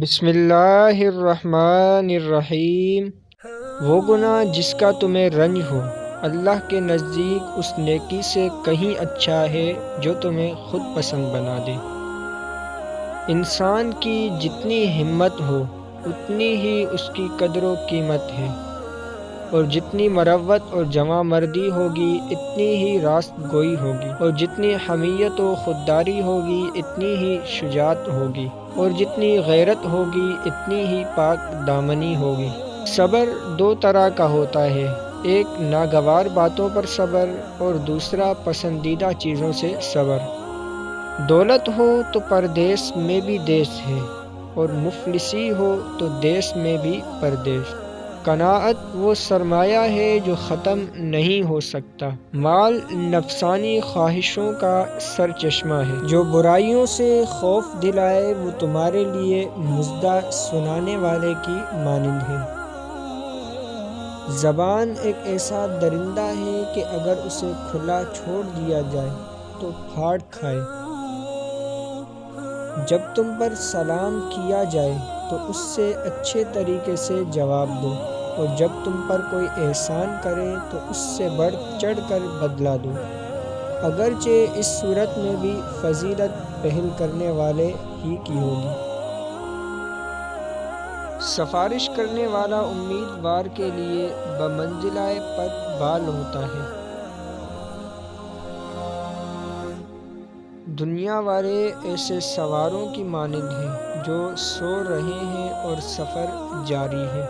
بسم اللہ الرحمن الرحیم۔ وہ گناہ جس کا تمہیں رنج ہو اللہ کے نزدیک اس نیکی سے کہیں اچھا ہے جو تمہیں خود پسند بنا دے۔ انسان کی جتنی ہمت ہو اتنی ہی اس کی قدر و قیمت ہے، اور جتنی مروت اور جواں مردی ہوگی اتنی ہی راست گوئی ہوگی، اور جتنی حمیت و خودداری ہوگی اتنی ہی شجاعت ہوگی، اور جتنی غیرت ہوگی اتنی ہی پاک دامنی ہوگی۔ صبر دو طرح کا ہوتا ہے، ایک ناگوار باتوں پر صبر اور دوسرا پسندیدہ چیزوں سے صبر۔ دولت ہو تو پردیس میں بھی دیس ہے، اور مفلسی ہو تو دیس میں بھی پردیس۔ قناعت وہ سرمایہ ہے جو ختم نہیں ہو سکتا۔ مال نفسانی خواہشوں کا سرچشمہ ہے، جو برائیوں سے خوف دلائے وہ تمہارے لیے مژدہ سنانے والے کی مانند ہے۔ زبان ایک ایسا درندہ ہے کہ اگر اسے کھلا چھوڑ دیا جائے تو پھاڑ کھائے۔ جب تم پر سلام کیا جائے تو اس سے اچھے طریقے سے جواب دو، اور جب تم پر کوئی احسان کرے تو اس سے بڑھ چڑھ کر بدلہ دو، اگرچہ اس صورت میں بھی فضیلت پہل کرنے والے ہی کی ہوگی۔ سفارش کرنے والا امیدوار کے لیے بمنزلہ پد بال ہوتا ہے۔ دنیا والے ایسے سواروں کی مانند ہیں جو سو رہے ہیں اور سفر جاری ہے۔